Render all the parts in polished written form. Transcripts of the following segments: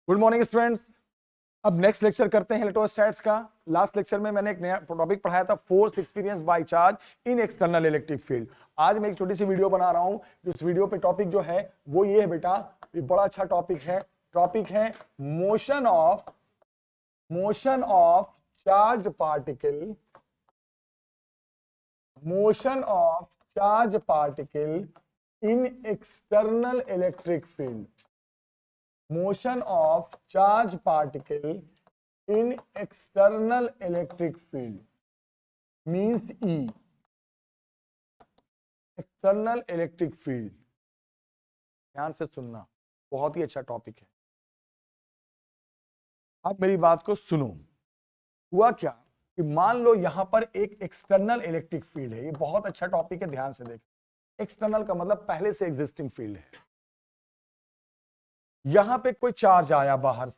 Good morning students. अब next lecture करते हैं इलेक्ट्रोस्टैट्स का। लास्ट लेक्चर में मैंने एक नया टॉपिक पढ़ाया था, force experience by charge in external electric field. आज मैं एक छोटी सी वीडियो बना रहा हूं। इस वीडियो पे टॉपिक जो है वो ये है बेटा, ये बड़ा अच्छा टॉपिक है। टॉपिक है motion of charge particle, motion of charge particle in external electric field. Motion of charge particle in external electric field means E, external electric field। ध्यान से सुनना, बहुत ही अच्छा टॉपिक है। अब मेरी बात को सुनो। हुआ क्या कि मान लो यहां पर एक एक्सटर्नल इलेक्ट्रिक फील्ड है। ये बहुत अच्छा टॉपिक है, ध्यान से देख। एक्सटर्नल का मतलब पहले से एग्जिस्टिंग फील्ड है। यहां पे कोई चार्ज आया, बाहर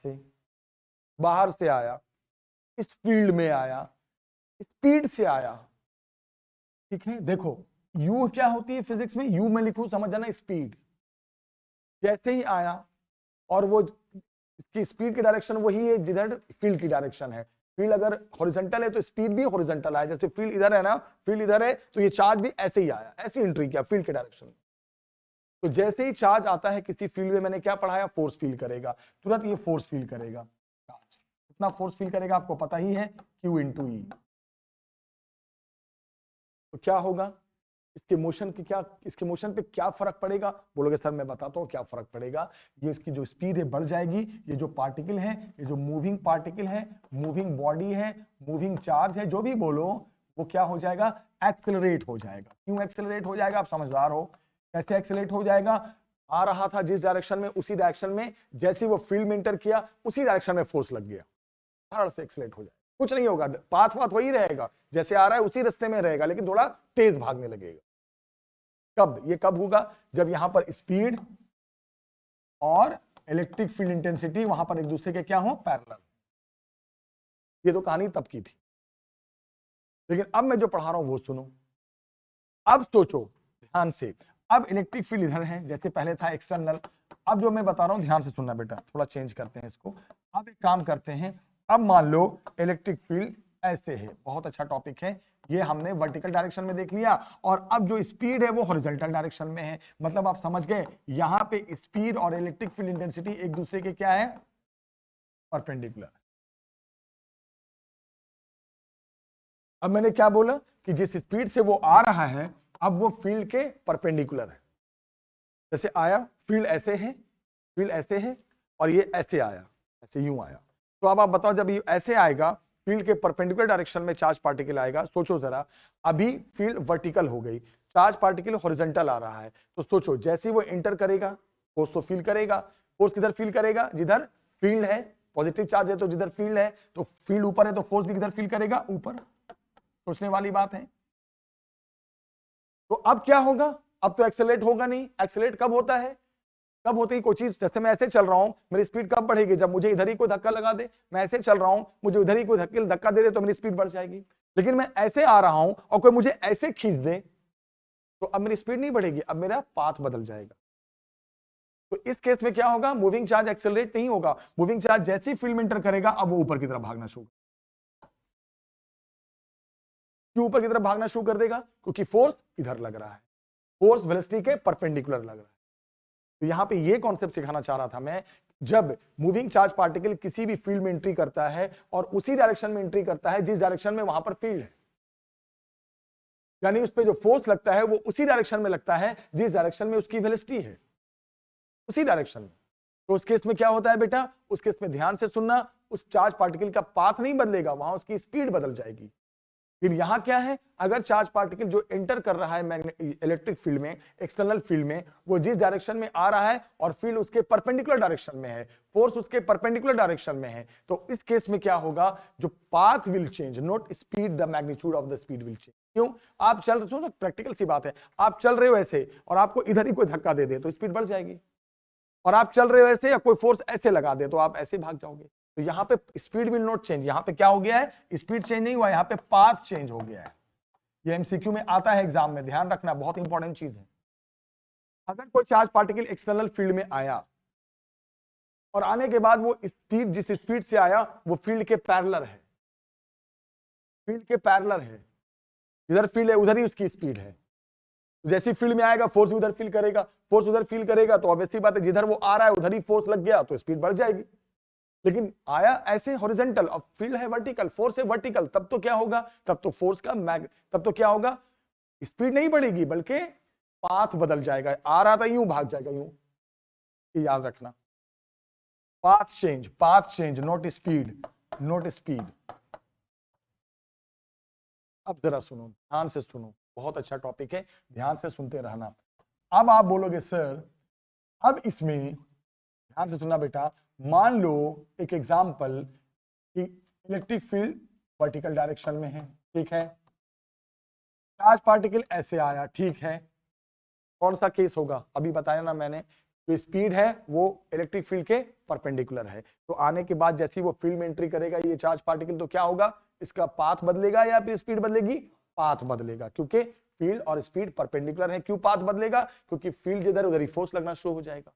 से आया, इस फील्ड में आया, स्पीड से आया। ठीक है, देखो यू क्या होती है फिजिक्स में, यू में लिखूं समझ जाना, स्पीड। जैसे ही आया और वो इसकी स्पीड की डायरेक्शन वही है जिधर फील्ड की डायरेक्शन है। फील्ड अगर हॉरिजॉन्टल है तो स्पीड भी हॉरिजॉन्टल आया। जैसे फील्ड इधर है ना, फील्ड इधर है तो ये चार्ज भी ऐसे ही आया, ऐसी एंट्री किया फील्ड के डायरेक्शन में। तो जैसे ही चार्ज आता है किसी फील्ड में, मैंने क्या पढ़ाया, फोर्स फील करेगा। तुरंत ये फोर्स फील करेगा। कितना फोर्स फील करेगा आपको पता ही है, Q इंटू ई। तो क्या होगा इसके मोशन पे क्या फर्क पड़ेगा? बोलोगे सर मैं बताता हूं क्या फर्क पड़ेगा। ये इसकी जो स्पीड है बढ़ जाएगी। ये जो पार्टिकल है, ये जो मूविंग पार्टिकल है, मूविंग बॉडी है, मूविंग चार्ज है, जो भी बोलो, वो क्या हो जाएगा, एक्सेलरेट हो जाएगा। क्यों एक्सेलरेट हो जाएगा? आप समझदार हो। कैसे एक्सेलरेट हो जाएगा? आ रहा था जिस डायरेक्शन में, उसी डायरेक्शन में जैसे वो फील्ड में एंटर किया, उसी डायरेक्शन में फोर्स लग गया, धड़ से एक्सेलरेट हो जाएगा। कुछ नहीं होगा, पाथ वही रहेगा, जैसे आ रहा है उसी रास्ते में रहेगा, लेकिन थोड़ा तेज भागने लगेगा। कब होगा? जब यहां पर स्पीड और इलेक्ट्रिक फील्ड इंटेंसिटी वहां पर एक दूसरे के क्या हो, पैरेलल। ये तो कहानी तब की थी, लेकिन अब मैं जो पढ़ा रहा हूं वो सुनो। अब सोचो ध्यान से। अब इलेक्ट्रिक फील्ड इधर है, जैसे पहले था एक्सटर्नल। अब जो मैं बता रहा हूं ध्यान से सुनना बेटा, थोड़ा चेंज करते हैं इसको। अब एक काम करते हैं, अब मान लो इलेक्ट्रिक फील्ड ऐसे है। बहुत अच्छा टॉपिक है ये, हमने वर्टिकल डायरेक्शन में देख लिया, और अब जो स्पीड है वो हॉरिजॉन्टल डायरेक्शन में है। मतलब आप समझ गए, यहां पे स्पीड और इलेक्ट्रिक फील्ड इंटेंसिटी एक दूसरे के क्या है, परपेंडिकुलर। अब मैंने क्या बोला कि जिस स्पीड से वो आ रहा है, अब वो फील्ड के परपेंडिकुलर है। जैसे आया, फील्ड ऐसे है और ये ऐसे आया, ऐसे यूं आया। तो अब आप बताओ, जब ये ऐसे आएगा, फील्ड के परपेंडिकुलर डायरेक्शन में चार्ज पार्टिकल आएगा। सोचो जरा, अभी फील्ड वर्टिकल हो गई, चार्ज पार्टिकल हॉरिजॉन्टल आ रहा है। तो सोचो जैसे ही वो एंटर करेगा, फोर्स तो फील करेगा। फोर्स किधर फील करेगा? जिधर फील्ड है। पॉजिटिव चार्ज है तो जिधर फील्ड है, तो फील्ड ऊपर है तो फोर्स भी किधर फील करेगा, ऊपर। सोचने वाली बात है। तो अब क्या होगा? अब तो एक्सेलरेट होगा नहीं। एक्सेलरेट कब होता है? कब होती है कोई चीज? जैसे मैं ऐसे चल रहा हूं, मेरी स्पीड कब बढ़ेगी? जब मुझे इधर ही कोई धक्का लगा दे। मैं ऐसे चल रहा हूं, मुझे उधर ही कोई धक्का दे दे तो मेरी स्पीड बढ़ जाएगी। लेकिन मैं ऐसे आ रहा हूं और कोई मुझे ऐसे खींच दे, तो अब मेरी स्पीड नहीं बढ़ेगी, अब मेरा पाथ बदल जाएगा। तो इस केस में क्या होगा? मूविंग चार्ज एक्सेलरेट नहीं होगा। मूविंग चार्ज जैसे ही फील्ड में एंटर करेगा, अब वो ऊपर की तरफ भागना शुरू। क्यों ऊपर की तरफ भागना शुरू कर देगा? क्योंकि फोर्स इधर लग रहा है, फोर्स वेलोसिटी के परपेंडिकुलर लग रहा है। तो यहां पे ये कॉन्सेप्ट सिखाना चाह रहा था मैं। जब मूविंग चार्ज पार्टिकल किसी भी फील्ड में एंट्री करता है और उसी डायरेक्शन में एंट्री करता है जिस डायरेक्शन में वहां पर फील्ड है, यानी उस पर जो फोर्स लगता है वो उसी डायरेक्शन में लगता है जिस डायरेक्शन में उसकी वेलोसिटी है, उसी डायरेक्शन में। तो उस केस में क्या होता है बेटा? उस केस में ध्यान से सुनना, उस चार्ज पार्टिकल का पाथ नहीं बदलेगा, वहां उसकी स्पीड बदल जाएगी। फिर यहां क्या है? अगर चार्ज पार्टिकल जो एंटर कर रहा है इलेक्ट्रिक फील्ड में, एक्सटर्नल फील्ड में, वो जिस डायरेक्शन में आ रहा है और फील्ड उसके परपेंडिकुलर डायरेक्शन में है, फोर्स उसके परपेंडिकुलर डायरेक्शन में है, तो इस केस में क्या होगा? जो path will change, not speed, the magnitude of the speed will change. क्यों? आप चल रहे हो, प्रैक्टिकल सी बात है, आप चल रहे हो ऐसे और आपको इधर ही कोई धक्का दे दे तो स्पीड बढ़ जाएगी, और आप चल रहे हो ऐसे या कोई फोर्स ऐसे लगा दे तो आप ऐसे भाग जाओगे। तो यहां पे स्पीड विल नॉट चेंज। यहां पे क्या हो गया है? स्पीड चेंज नहीं हुआ, यहां पे पाथ चेंज हो गया है। ये एमसीक्यू में आता है एग्जाम में, ध्यान रखना, बहुत इंपॉर्टेंट चीज है। अगर कोई चार्ज पार्टिकल एक्सटर्नल फील्ड में आया और आने के बाद वो स्पीड, जिस स्पीड से आया वो फील्ड के पैरेलल है, फील्ड के पैरेलल है, इधर फील्ड है उधर ही उसकी स्पीड है। जैसे फील्ड में आएगा फोर्स भी उधर फील करेगा, फोर्स उधर फील करेगा तो ऑब्वियसली बात है जिधर वो आ रहा है उधर ही फोर्स लग गया तो स्पीड बढ़ जाएगी। लेकिन आया ऐसे हॉरिजॉन्टल, अब फील्ड है वर्टिकल, फोर्स है वर्टिकल, तब तो क्या होगा, तब तो फोर्स का तब तो क्या होगा, स्पीड नहीं बढ़ेगी बल्कि पाथ बदल जाएगा, आ रहा था यूं भाग जाएगा यूं, याद रखना, path change not speed, not speed. अब जरा सुनो, ध्यान से सुनो, बहुत अच्छा टॉपिक है, ध्यान से सुनते रहना। अब आप बोलोगे सर अब इसमें ध्यान से सुनना बेटा, मान लो एक एग्जांपल कि इलेक्ट्रिक फील्ड वर्टिकल डायरेक्शन में है, ठीक है, चार्ज पार्टिकल ऐसे आया, ठीक है, कौन सा केस होगा अभी बताया ना मैंने, जो स्पीड है वो इलेक्ट्रिक फील्ड के परपेंडिकुलर है, तो आने के बाद जैसे ही वो फील्ड में एंट्री करेगा ये चार्ज पार्टिकल, तो क्या होगा, इसका पाथ बदलेगा या फिर स्पीड बदलेगी, पाथ बदलेगा, क्योंकि फील्ड और स्पीड परपेंडिकुलर है। क्यों पाथ बदलेगा, क्योंकि फील्ड जिधर उधर ही फोर्स लगना शुरू हो जाएगा।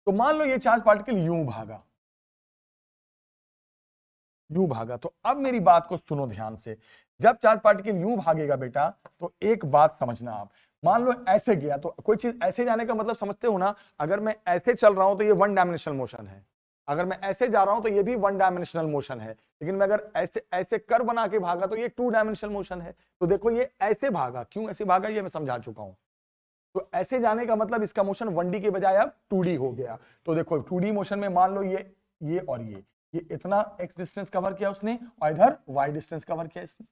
तो मान लो ये चार्ज पार्टिकल यूं भागा, यूं भागा, तो अब मेरी बात को सुनो ध्यान से, जब चार्ज पार्टिकल यूं भागेगा बेटा तो एक बात समझना आप, मान लो ऐसे गया, तो कोई चीज ऐसे जाने का मतलब समझते हो ना, अगर मैं ऐसे चल रहा हूं तो ये वन डायमेंशनल मोशन है, अगर मैं ऐसे जा रहा हूं तो ये भी वन डायमेंशनल मोशन है, लेकिन मैं अगर ऐसे ऐसे कर बना के भागा तो ये टू डायमेंशनल मोशन है। तो देखो ये ऐसे भागा, क्यों ऐसे भागा ये मैं समझा चुका हूं, तो ऐसे जाने का मतलब इसका मोशन 1D के बजाय अब 2D हो गया। तो देखो 2D मोशन में मान लो ये और ये इतना x डिस्टेंस कवर किया उसने और इधर y डिस्टेंस कवर किया इसने,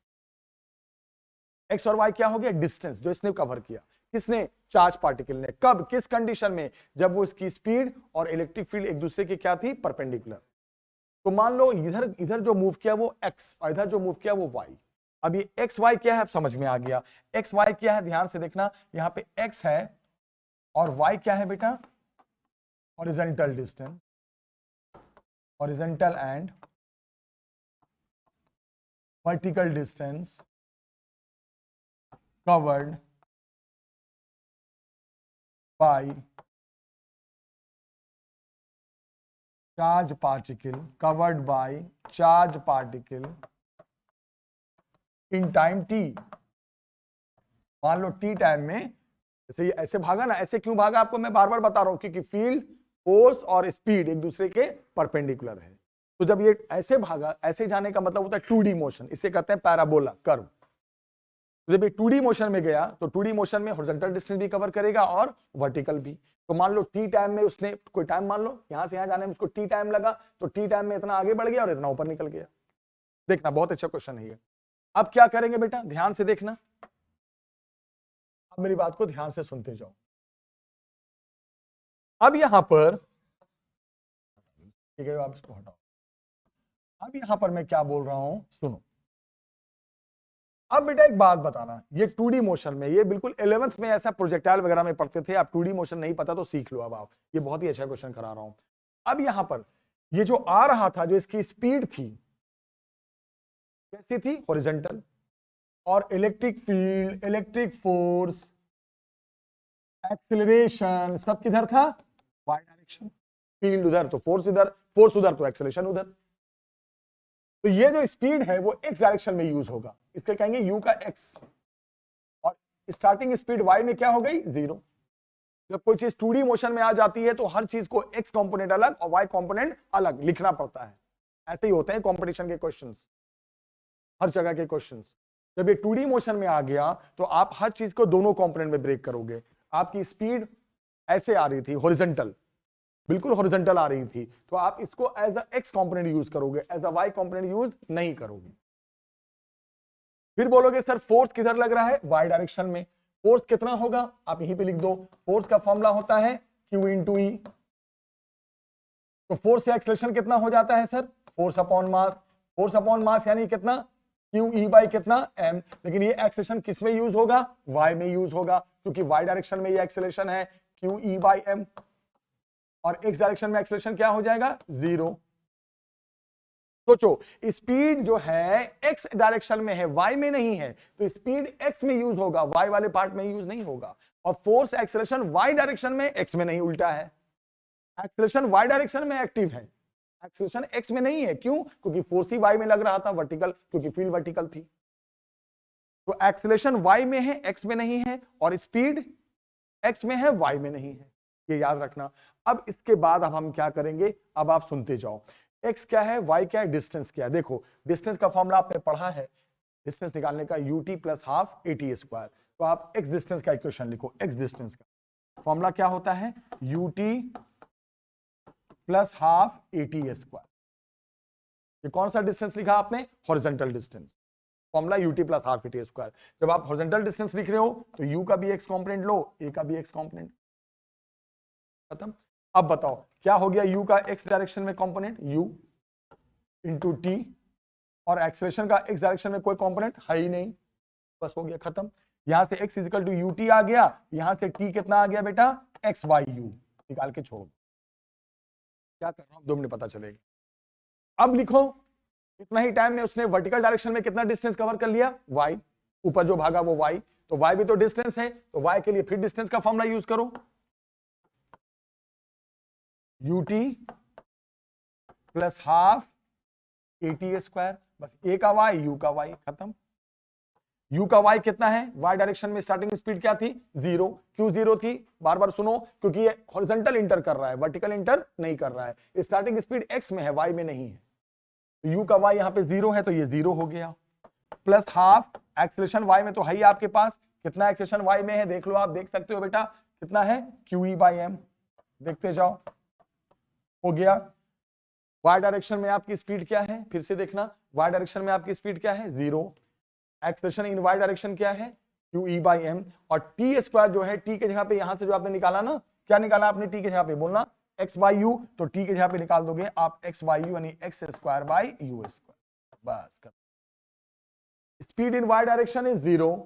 x और y क्या हो गया, डिस्टेंस जो इसने कवर किया, किसने, चार्ज पार्टिकल ने, कब, किस कंडीशन में, जब वो इसकी स्पीड और इलेक्ट्रिक फील्ड एक दूसरे की क्या थी, परपेंडिकुलर। तो मान लो इधर इधर जो मूव किया वो x और इधर जो मूव किया वो y। अब ये एक्स वाई क्या है समझ में आ गया, एक्स वाई क्या है ध्यान से देखना, यहां पे x है और y क्या है बेटा, horizontal distance, horizontal and vertical distance covered by charge particle, covered by charge particle in time t। मान लो t टाइम में जैसे ये ऐसे भागा ना, ऐसे क्यों भागा आपको मैं बार बार बता रहा हूं, क्योंकि फील्ड, फोर्स और स्पीड एक दूसरे के परपेंडिकुलर है। तो जब ये ऐसे भागा, ऐसे जाने का मतलब होता है 2D मोशन, इसे कहते हैं पैराबोला कर्व। तो जब ये 2D मोशन में गया तो 2D मोशन में हॉरिजॉन्टल डिस्टेंस भी कवर करेगा और वर्टिकल भी। तो मान लो t टाइम में उसने कोई टाइम, मान लो यहां से यहां जाने में उसको t टाइम लगा, तो t टाइम में इतना आगे बढ़ गया और इतना ऊपर निकल गया। देखना बहुत अच्छा क्वेश्चन है ये। अब क्या करेंगे बेटा, ध्यान से देखना, अब मेरी बात को ध्यान से सुनते जाओ। अब यहां पर ठीक है, आप इसको हटाओ। अब यहां पर मैं क्या बोल रहा हूं सुनो। अब बेटा एक बात बताना, ये 2D मोशन में, ये बिल्कुल 11th में ऐसा प्रोजेक्टाइल वगैरह में पढ़ते थे, आप 2D मोशन नहीं पता तो सीख लो अब आप, ये बहुत ही अच्छा क्वेश्चन करा रहा हूं। अब यहां पर ये जो आ रहा था, जो इसकी स्पीड थी कैसी थी, हॉरिजॉन्टल, और electric field, electric force, acceleration सब किधर था, y डायरेक्शन, फील्ड उधर तो फोर्स इधर, फोर्स उधर तो एक्सेलरेशन उधर। तो ये जो स्पीड है वो x डायरेक्शन में यूज होगा, इसके कहेंगे u का x, और स्टार्टिंग स्पीड y में क्या हो गई, 0। जब कोई चीज 2D मोशन में आ जाती है तो हर चीज को x कंपोनेंट अलग और y कंपोनेंट अलग लिखना पड़ता है, ऐसे ही होते हैं कंपटीशन के क्वेश्चंस, हर जगह के क्वेश्चंस। जब ये 2D मोशन में आ गया तो आप हर चीज को दोनों कंपोनेंट में ब्रेक करोगे। आपकी स्पीड ऐसे आ रही थी हॉरिजॉन्टल, बिल्कुल हॉरिजॉन्टल आ रही थी, तो आप इसको as a x component use करोगे, as a y component use नहीं करोगे। फिर बोलोगे सर फोर्स किधर लग रहा है, y डायरेक्शन में, फोर्स कितना होगा आप यहीं पे लिख दो, फोर्स का फॉर्मूला होता है Q इंटू ई। तो फोर्स या एक्सेलरेशन कितना हो जाता है sir, force upon mass, force upon mass यानी कितना, क्यू ई बाई कितना m। लेकिन ये एक्सेलरेशन किस में यूज होगा, y में यूज होगा, क्योंकि y डायरेक्शन में ये एक्सेलरेशन है क्यू ई बाई m, और x डायरेक्शन में एक्सेलरेशन क्या हो जाएगा, 0। सोचो स्पीड जो है x डायरेक्शन में है, y में नहीं है, तो स्पीड x में यूज होगा, y वाले पार्ट में यूज नहीं होगा। और फोर्स एक्सेलरेशन y डायरेक्शन में, x में नहीं, उल्टा है। एक्सेलरेशन y डायरेक्शन में एक्टिव है, एक्सेलरेशन x में नहीं है। क्यों? क्योंकि फोर्स ही y में लग रहा था, वर्टिकल, क्योंकि फील्ड वर्टिकल थी। तो एक्सेलरेशन y में है, x में नहीं है, और स्पीड x में है, y में नहीं है, ये याद रखना। अब इसके बाद अब हम क्या करेंगे, अब आप सुनते जाओ। x क्या है, y क्या है, डिस्टेंस क्या है। देखो डिस्टेंस का फॉर्मूला आपने पढ़ा है, डिस्टेंस निकालने का ut plus half AT square. तो आप x डिस्टेंस का इक्वेशन लिखो। x डिस्टेंस का फॉर्मूला क्या होता है, ut plus half AT square. ये कौन सा डिस्टेंस लिखा आपने, horizontal distance. Formula ut plus half AT square. जब आप हॉरिजॉन्टल डिस्टेंस लिख रहे हो तो u का भी x कंपोनेंट लो, a का भी x कंपोनेंट, खत्म। अब बताओ क्या हो गया, u का x डायरेक्शन में कंपोनेंट u इंटू t, और एक्सेलरेशन का x डायरेक्शन में कोई कंपोनेंट है ही नहीं, बस हो गया, खत्म। यहां से x इक्वल टू ut आ गया, यहां से t कितना आ गया बेटा, x y u, निकाल के छोड़ो। क्या कर रहा हूं, 2 मिनट पता चलेगा। अब लिखो इतना ही टाइम में उसने वर्टिकल डायरेक्शन में कितना डिस्टेंस कवर कर लिया, y, ऊपर जो भागा वो y, तो y भी तो डिस्टेंस है, तो y के लिए फिर डिस्टेंस का फॉर्मूला यूज करो, ut plus half AT square, बस a का y, u का y, खत्म। u का y कितना है, y डायरेक्शन में स्टार्टिंग स्पीड क्या थी, 0। क्यों 0 थी, बार बार सुनो, क्योंकि ये हॉरिजॉन्टल इंटर कर रहा है, वर्टिकल इंटर नहीं कर रहा है। स्टार्टिंग स्पीड x में है, y में नहीं है, तो u का y यहाँ पे 0 है, तो ये 0 हो गया। प्लस हाफ एक्सेलरेशन y में तो है ही आपके पास, कितना एक्सेलरेशन y में है देख लो, आप देख सकते हो बेटा कितना है, QE/m, देखते जाओ, हो गया। y डायरेक्शन में आपकी स्पीड क्या है, फिर से देखना, y डायरेक्शन में आपकी स्पीड क्या है, 0। एक्सेलरेशन इन y डायरेक्शन क्या है, QE/m, और t स्क्वायर जो है t के जगह पे, यहां से जो आपने निकाला ना, क्या निकाला आपने t के जगह पे, बोलना x बाई u, तो t के जगह पे निकाल दोगे आप x बाई u, यानी x square by u square, बस। Speed in y direction is 0,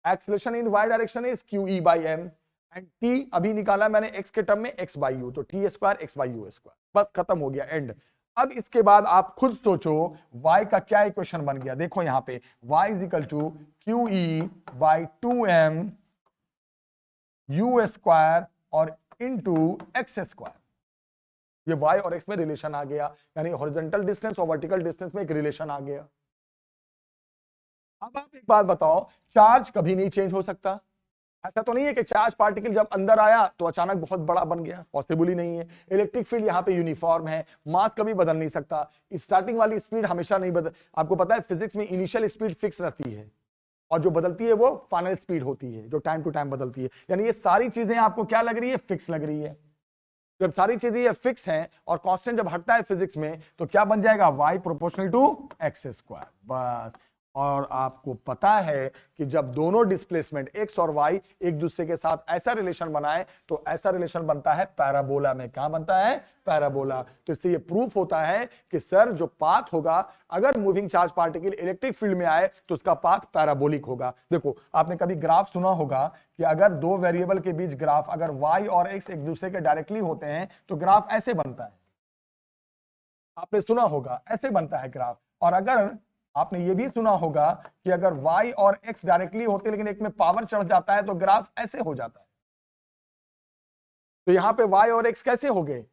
acceleration in y direction is QE/m, and t अभी निकाला मैंने x के टर्म में x बाई u, तो t square x by u square, बस खत्म हो गया, एंड। अब इसके बाद आप खुद सोचो y का क्या इक्वेशन बन गया, देखो यहां पे y is equal to QE/2m u square और इनटू x स्क्वायर। ये y और x में रिलेशन आ गया, यानी हॉरिजॉन्टल डिस्टेंस और वर्टिकल डिस्टेंस में एक रिलेशन आ गया। अब आप एक बात बताओ, चार्ज कभी नहीं चेंज हो सकता, ऐसा तो नहीं है कि चार्ज पार्टिकल जब अंदर आया तो अचानक बहुत बड़ा बन गया, पॉसिबल ही नहीं है। इलेक्ट्रिक फील्ड यहाँ पे यूनिफॉर्म है, मास कभी बदल नहीं सकता, स्टार्टिंग वाली स्पीड हमेशा नहीं बदल, आपको पता है फिजिक्स में इनिशियल स्पीड फिक्स रहती है, और जो बदलती है वो फाइनल स्पीड होती है, जो टाइम टू टाइम बदलती है। यानी ये सारी चीजें आपको क्या लग रही है, फिक्स लग रही है। जब सारी चीजें ये फिक्स हैं और कांस्टेंट जब हटता है फिजिक्स में, तो क्या बन जाएगा, y proportional to x square, बस। और आपको पता है कि जब दोनों डिस्प्लेसमेंट x और y एक दूसरे के साथ ऐसा रिलेशन बनाए, तो ऐसा रिलेशन बनता है पैराबोला में। क्या बनता है, पैराबोला। तो इससे ये प्रूफ होता है कि सर जो पाथ होगा, अगर moving charge particle electric field में आए तो उसका पाथ पैराबोलिक होगा। देखो आपने कभी ग्राफ सुना होगा कि अगर दो वेरिएबल के बीच ग्राफ, अगर y और x एक दूसरे के डायरेक्टली होते हैं तो ग्राफ ऐसे बनता है, आपने सुना होगा, ऐसे बनता है ग्राफ। और अगर आपने ये भी सुना होगा कि अगर y और x डायरेक्टली होते लेकिन एक में पावर चढ़ जाता है तो ग्राफ ऐसे हो जाता है। तो यहां पे y और x कैसे हो गए,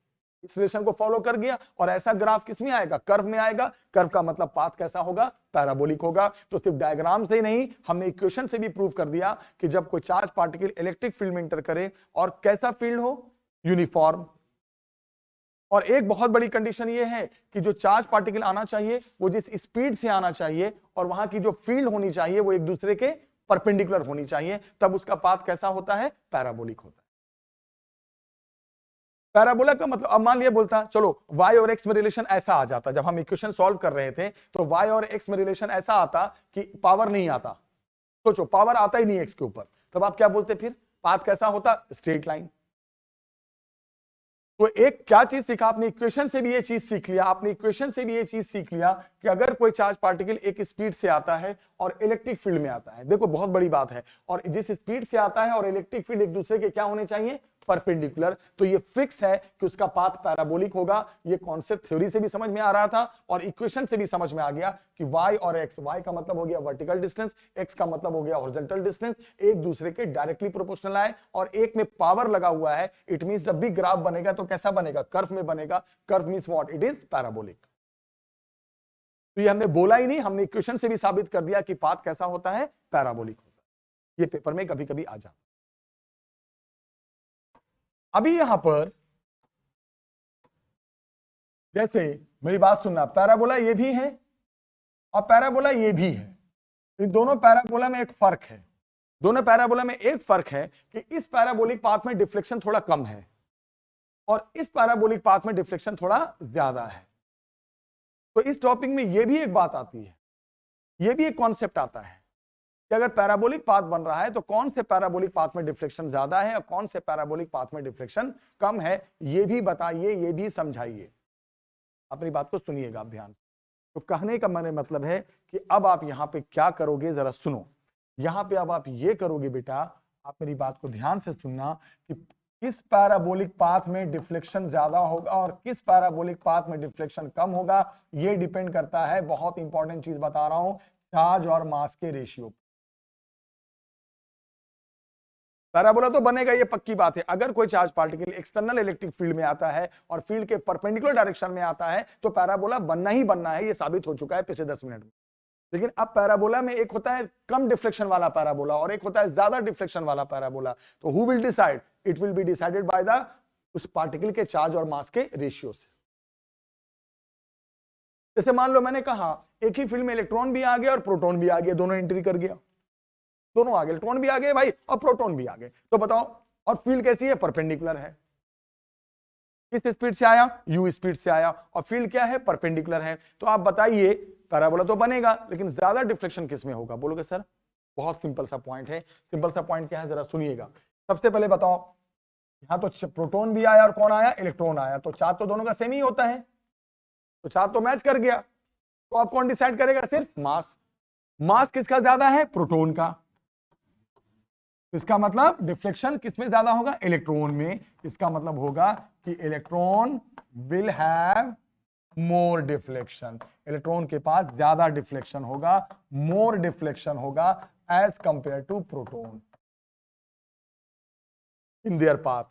इस रिलेशन को फॉलो कर गया, और ऐसा ग्राफ किस में आएगा, कर्व में आएगा। कर्व का मतलब पाथ कैसा होगा, पैराबोलिक होगा। तो सिर्फ डायग्राम से ही नहीं, हमने इक्वेशन से भी प्रूव कर दिया कि जब कोई चार्ज पार्टिकल इलेक्ट्रिक फील्ड में इंटर करे और कैसा फील्ड हो, यूनिफॉर्म। और एक बहुत बड़ी कंडीशन ये है कि जो चार्ज पार्टिकल आना चाहिए वो जिस स्पीड से आना चाहिए, और वहां की जो फील्ड होनी चाहिए वो एक दूसरे के परपेंडिकुलर होनी चाहिए, तब उसका पाथ कैसा होता है, पैराबोलिक होता है। पैराबोला का मतलब, अब मान लिया बोलता चलो y और x में रिलेशन ऐसा आ जाता, जब हम इक्वेशन सॉल्व कर रहे थे तो y और x में रिलेशन ऐसा आता कि पावर नहीं आता, सोचो पावर आता ही नहीं x के ऊपर, तब आप क्या बोलते, फिर पाथ कैसा होता, स्ट्रेट लाइन। तो एक क्या चीज सीखा आपने, इक्वेशन से भी ये चीज सीख लिया, आपने इक्वेशन से भी ये चीज सीख लिया कि अगर कोई चार्ज पार्टिकल एक स्पीड से आता है और इलेक्ट्रिक फील्ड में आता है, देखो बहुत बड़ी बात है, और जिस स्पीड से आता है और इलेक्ट्रिक फील्ड एक दूसरे के क्या होने चाहिए, परपेंडिकुलर। तो ये फिक्स है कि उसका पाथ पैराबोलिक होगा। ये कॉन्सेप्ट थ्योरी से भी समझ में आ रहा था और इक्वेशन से भी समझ में आ गया कि y और x, y का मतलब हो गया वर्टिकल डिस्टेंस, x का मतलब हो गया हॉरिजॉन्टल डिस्टेंस, एक दूसरे के डायरेक्टली प्रोपोर्शनल है और एक में पावर लगा हुआ है। इट मींस जब भी ग्राफ बनेगा तो कैसा बनेगा, कर्व में बनेगा। Curve means what, it is parabolic. तो ये हमने बोला ही नहीं, हमने इक्वेशन से भी साबित कर दिया कि पाथ कैसा होता है, पैराबोलिक होता है। ये पेपर में कभी कभी आ जाता। अभी यहां पर जैसे मेरी बात सुनना, पैराबोला ये भी है और पैराबोला ये भी है। इन दोनों पैराबोला में एक फर्क है। दोनों पैराबोला में एक फर्क है कि इस पैराबोलिक पाथ में डिफ्लेक्शन थोड़ा कम है और इस पैराबोलिक पाथ में डिफ्लेक्शन थोड़ा ज्यादा है। तो इस टॉपिक में यह भी एक बात आती है, यह भी एक कॉन्सेप्ट आता है कि अगर पैराबोलिक पाथ बन रहा है तो कौन से पैराबोलिक पाथ में डिफ्लेक्शन ज्यादा है और कौन से पैराबोलिक पाथ में डिफ्लेक्शन कम है, यह भी बताइए, यह भी समझाइए। अपनी बात को सुनिएगा ध्यान से। तो कहने का मेरा मतलब है कि अब आप यहां पे क्या करोगे, जरा सुनो। यहां पे अब आप ये करोगे बेटा, आप मेरी बात को ध्यान से सुनना कि किस पैराबोलिक पाथ में डिफ्लेक्शन ज्यादा होगा और किस पैराबोलिक पाथ में डिफ्लेक्शन कम होगा। ये डिपेंड करता है, बहुत इंपॉर्टेंट चीज बता रहा हूं, चार्ज और मास के रेशियो। पैराबोला तो बनेगा, ये पक्की बात है। अगर कोई charge particle external electric field में आता है और फील्ड के परपेंडिकुलर डायरेक्शन में आता है तो पैराबोला बनना ही बनना है, ये साबित हो चुका है पिछले 10 मिनट में। लेकिन अब पैराबोला में एक होता है कम डिफ्लेक्शन वाला पैराबोला और एक होता है ज्यादा डिफ्लेक्शन वाला पैराबोला। तो who will decide, it will be decided by the उस पार्टिकल के चार्ज और मास के रेशियो से। जैसे मान लो मैंने कहा एक ही फील्ड में इलेक्ट्रॉन भी आ गया और प्रोटॉन भी आ गया, दोनों एंट्री कर गया, दोनों आ गए, इलेक्ट्रॉन भी आ गए भाई और प्रोटॉन भी आ गए। तो बताओ, और फील्ड कैसी है, परपेंडिकुलर है। किस स्पीड से आया, u स्पीड से आया, और फील्ड क्या है, परपेंडिकुलर है। तो आप बताइए पैराबोला तो बनेगा लेकिन ज्यादा डिफ्लेक्शन किस में होगा? बोलोगे सर बहुत सिंपल सा पॉइंट है। सिंपल सा पॉइंट क्या है, जरा सुनिएगा। सबसे पहले बताओ, यहां तो प्रोटॉन भी आया और कौन आया, इलेक्ट्रॉन आया, तो चार्ज तो दोनों का सेम ही होता है, तो चार्ज तो मैच कर गया। तो अब कौन डिसाइड करेगा, सिर्फ मास। मास किसका ज्यादा है, प्रोटॉन का। इसका मतलब डिफ्लेक्शन किसमें ज्यादा होगा, इलेक्ट्रॉन में। इसका मतलब होगा कि electron will have more deflection, electron के पास ज्यादा डिफ्लेक्शन होगा, मोर डिफ्लेक्शन होगा as compare to proton in their path.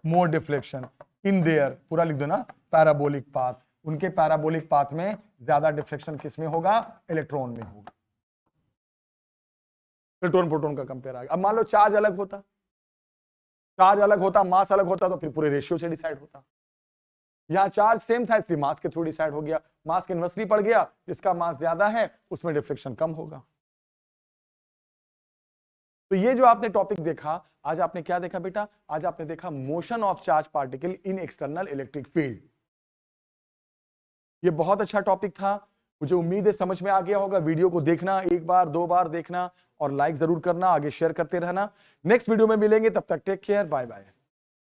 More deflection in their, पूरा लिख दो ना, पैराबोलिक पाथ। उनके पैराबोलिक पाथ में ज्यादा डिफ्लेक्शन किसमें होगा, इलेक्ट्रॉन में होगा। इलेक्ट्रॉन प्रोटॉन का कंपेयर आ गया। अब मान लो चार्ज अलग होता, चार्ज अलग होता, मास अलग होता, तो फिर पूरे रेशियो से डिसाइड होता। यहां चार्ज सेम था इसलिए मास के थ्रू डिसाइड हो गया। मास के इन्वर्सली पड़ गया, जिसका मास ज्यादा है उसमें डिफ्लेक्शन कम होगा। तो ये जो आपने टॉपिक देखा, आज आपने क्या देखा बेटा, आज आपने देखा motion of charge particle in external electric field. ये बहुत अच्छा टॉपिक था, मुझे उम्मीद है समझ में आ गया होगा। वीडियो को देखना, एक बार दो बार देखना और लाइक जरूर करना, आगे शेयर करते रहना। नेक्स्ट वीडियो में मिलेंगे, तब तक टेक केयर, बाय बाय।